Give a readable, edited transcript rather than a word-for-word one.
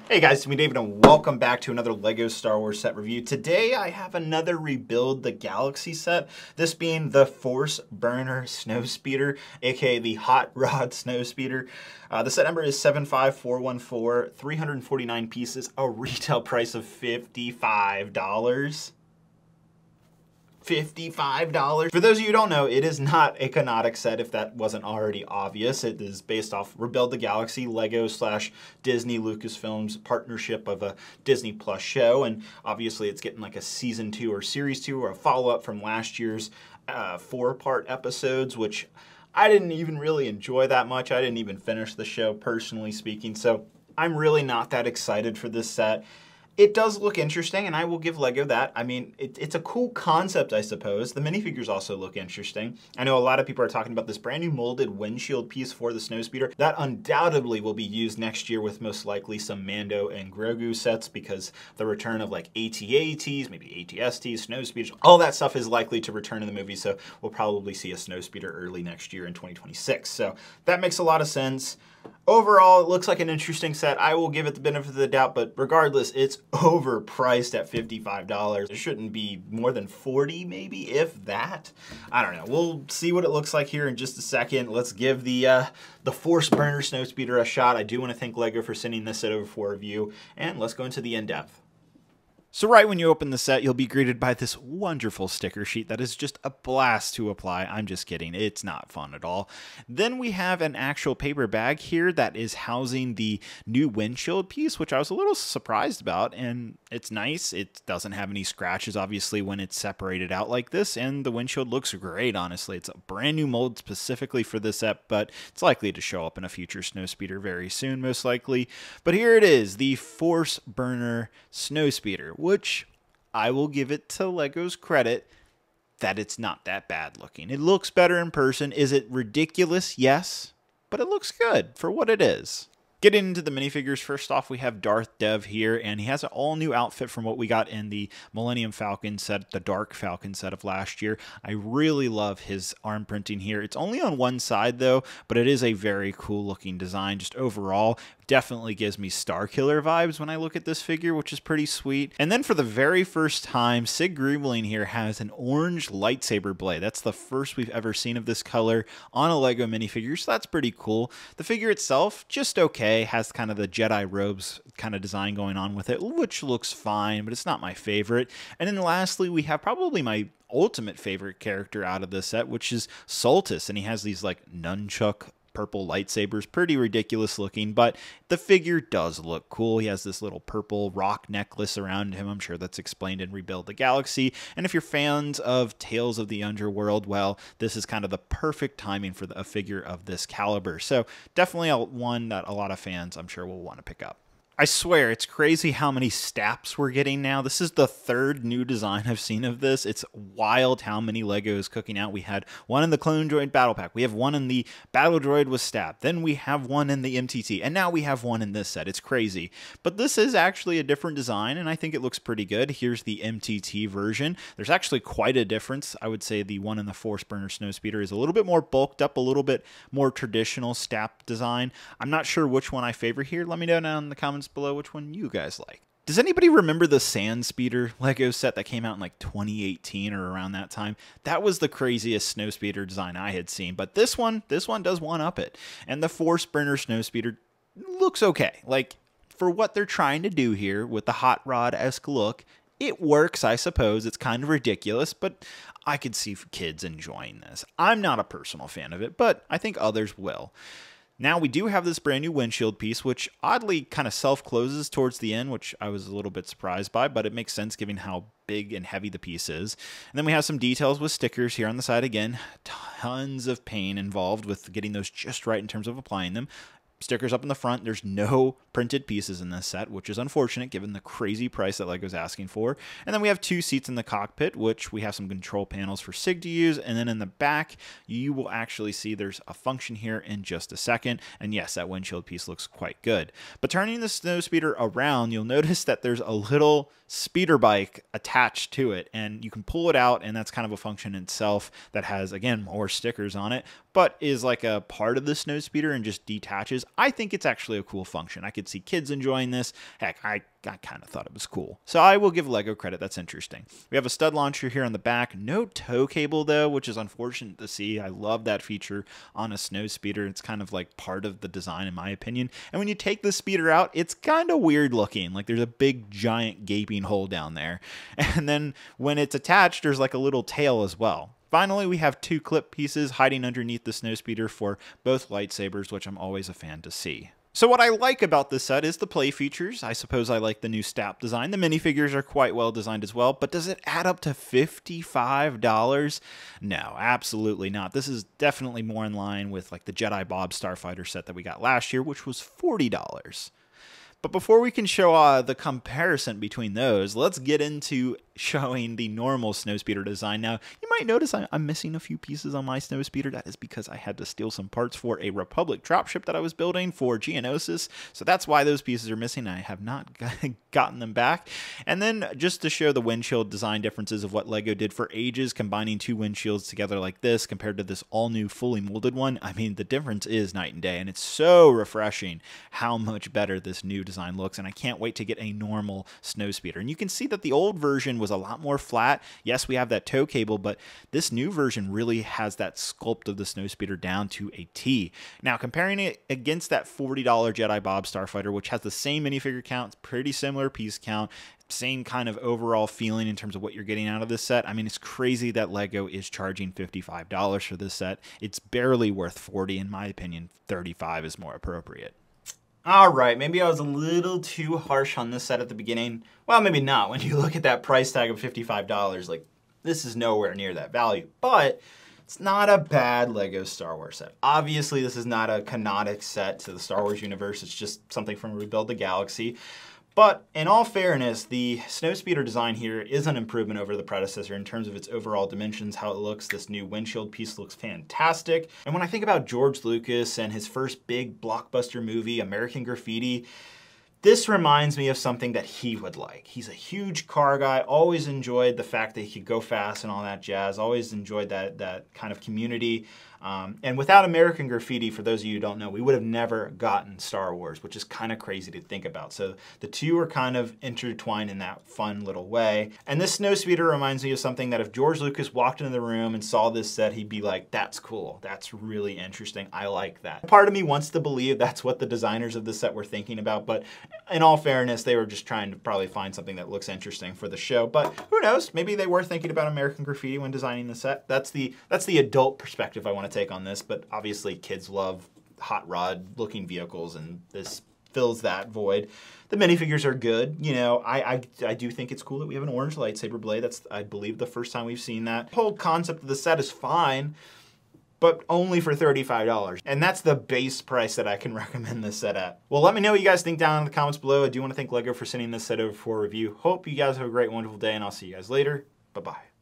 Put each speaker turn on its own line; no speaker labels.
Hey guys, it's me David and welcome back to another LEGO Star Wars set review. Today I have another Rebuild the Galaxy set, this being the Force Burner Snowspeeder, aka the Hot Rod Snowspeeder. The set number is 75414, 349 pieces, a retail price of $55. $55. For those of you who don't know, it is not a canonic set if that wasn't already obvious. It is based off Rebuild the Galaxy, Lego / Disney Lucasfilm's partnership of a Disney Plus show, and obviously it's getting like a season 2 or series 2 or a follow-up from last year's 4-part episodes, which I didn't even really enjoy that much. I didn't even finish the show, personally speaking, so I'm really not that excited for this set. It does look interesting, and I will give LEGO that. I mean, it's a cool concept, I suppose. The minifigures also look interesting. I know a lot of people are talking about this brand new molded windshield piece for the Snowspeeder. That undoubtedly will be used next year with most likely some Mando and Grogu sets, because the return of like AT-ATs, maybe AT-STs, Snowspeeders, all that stuff is likely to return in the movie, so we'll probably see a Snowspeeder early next year in 2026. So that makes a lot of sense. Overall, it looks like an interesting set. I will give it the benefit of the doubt, but regardless, it's overpriced at $55. It shouldn't be more than $40, maybe, if that. I don't know. We'll see what it looks like here in just a second. Let's give the Force Burner Snowspeeder a shot. I do want to thank LEGO for sending this set over for review, and let's go into the in-depth. So right when you open the set, you'll be greeted by this wonderful sticker sheet that is just a blast to apply. I'm just kidding. It's not fun at all. Then we have an actual paper bag here that is housing the new windshield piece, which I was a little surprised about, and it's nice. It doesn't have any scratches, obviously, when it's separated out like this, and the windshield looks great, honestly. It's a brand new mold specifically for this set, but it's likely to show up in a future Snowspeeder very soon, most likely. But here it is, the Force Burner Snowspeeder, which I will give it to LEGO's credit that it's not that bad looking. It looks better in person. Is it ridiculous? Yes, but it looks good for what it is. Getting into the minifigures, first off, we have Darth Dev here, and he has an all-new outfit from what we got in the Millennium Falcon set, the Dark Falcon set of last year. I really love his arm printing here. It's only on one side, though, but it is a very cool-looking design. Just overall, definitely gives me Starkiller vibes when I look at this figure, which is pretty sweet. And then for the very first time, Sig Greebling here has an orange lightsaber blade. That's the first we've ever seen of this color on a LEGO minifigure, so that's pretty cool. The figure itself, just okay. Has kind of the Jedi robes kind of design going on with it, which looks fine, but it's not my favorite. And then lastly, we have probably my ultimate favorite character out of this set, which is Soltis, and he has these like nunchuck purple lightsabers, pretty ridiculous looking, but the figure does look cool. He has this little purple rock necklace around him. I'm sure that's explained in Rebuild the Galaxy. And if you're fans of Tales of the Underworld, well, this is kind of the perfect timing for a figure of this caliber. So definitely one that a lot of fans, I'm sure, will want to pick up. I swear, it's crazy how many staps we're getting now. This is the third new design I've seen of this. It's wild how many LEGO is cooking out. We had one in the Clone Droid Battle Pack. We have one in the Battle Droid with Stab. Then we have one in the MTT. And now we have one in this set. It's crazy. But this is actually a different design, and I think it looks pretty good. Here's the MTT version. There's actually quite a difference. I would say the one in the Force Burner Snowspeeder is a little bit more bulked up, a little bit more traditional stap design. I'm not sure which one I favor here. Let me know down in the comments below which one you guys like. Does anybody remember the Snowspeeder LEGO set that came out in like 2018 or around that time? That was the craziest Snowspeeder design I had seen, but this one does one-up it. And the Force Burner Snowspeeder looks okay. Like, for what they're trying to do here with the hot rod-esque look, it works, I suppose. It's kind of ridiculous, but I could see kids enjoying this. I'm not a personal fan of it, but I think others will. Now we do have this brand new windshield piece, which oddly kind of self-closes towards the end, which I was a little bit surprised by, but it makes sense given how big and heavy the piece is. And then we have some details with stickers here on the side again. Tons of pain involved with getting those just right in terms of applying them. Stickers up in the front. There's no printed pieces in this set, which is unfortunate given the crazy price that LEGO's asking for. And then we have 2 seats in the cockpit, which we have some control panels for Sig to use. And then in the back, you will actually see there's a function here in just a second. And yes, that windshield piece looks quite good. But turning the Snowspeeder around, you'll notice that there's a little speeder bike attached to it, and you can pull it out, and that's kind of a function in itself that has, again, more stickers on it, but is like a part of the Snowspeeder and just detaches.
I think it's actually a cool function. I could see kids enjoying this. Heck, I kind of thought it was cool. So I will give LEGO credit. That's interesting. We have a stud launcher here on the back. No tow cable, though, which is unfortunate to see. I love that feature on a Snowspeeder. It's kind of like part of the design, in my opinion. And when you take the speeder out, it's kind of weird looking. Like there's a big, giant, gaping hole down there. And then when it's attached, there's like a little tail as well. Finally, we have 2 clip pieces hiding underneath the Snowspeeder for both lightsabers, which I'm always a fan to see. So what I like about this set is the play features. I suppose I like the new STAP design. The minifigures are quite well designed as well, but does it add up to $55? No, absolutely not. This is definitely more in line with like the Jedi Bob Starfighter set that we got last year, which was $40. But before we can show the comparison between those, let's get into showing the normal Snowspeeder design. Now, you might notice I'm missing a few pieces on my Snowspeeder. That is because I had to steal some parts for a Republic dropship that I was building for Geonosis. So that's why those pieces are missing. I have not gotten them back. And then just to show the windshield design differences of what LEGO did for ages, combining 2 windshields together like this compared to this all-new fully molded one. I mean, the difference is night and day, and it's so refreshing how much better this new design looks, and I can't wait to get a normal Snowspeeder. And you can see that the old version was a lot more flat. Yes, we have that tow cable, but this new version really has that sculpt of the Snowspeeder down to a T. Now, comparing it against that $40 Jedi Bob Starfighter, which has the same minifigure count, pretty similar piece count, same kind of overall feeling in terms of what you're getting out of this set. I mean, it's crazy that LEGO is charging $55 for this set. It's barely worth $40, in my opinion. $35 is more appropriate.
All right, maybe I was a little too harsh on this set at the beginning. Well, maybe not. When you look at that price tag of $55, like, this is nowhere near that value. But it's not a bad LEGO Star Wars set. Obviously, this is not a canonic set to the Star Wars universe. It's just something from Rebuild the Galaxy. But in all fairness, the Snowspeeder design here is an improvement over the predecessor in terms of its overall dimensions, how it looks. This new windshield piece looks fantastic. And when I think about George Lucas and his first big blockbuster movie, American Graffiti, this reminds me of something that he would like. He's a huge car guy, always enjoyed the fact that he could go fast and all that jazz, always enjoyed that kind of community. And without American Graffiti, for those of you who don't know, we would have never gotten Star Wars, which is kind of crazy to think about. So the two are kind of intertwined in that fun little way. And this Snowspeeder reminds me of something that if George Lucas walked into the room and saw this set, he'd be like, that's cool. That's really interesting. I like that. Part of me wants to believe that's what the designers of this set were thinking about, but in all fairness, they were just trying to probably find something that looks interesting for the show. But who knows? Maybe they were thinking about American Graffiti when designing the set. That's the adult perspective I want to take on this, but obviously kids love hot rod looking vehicles, and this fills that void. The minifigures are good. You know, I do think it's cool that we have an orange lightsaber blade. That's, I believe, the first time we've seen that. The whole concept of the set is fine, but only for $35. And that's the base price that I can recommend this set at. Well, let me know what you guys think down in the comments below. I do want to thank LEGO for sending this set over for review. Hope you guys have a great, wonderful day, and I'll see you guys later. Bye-bye.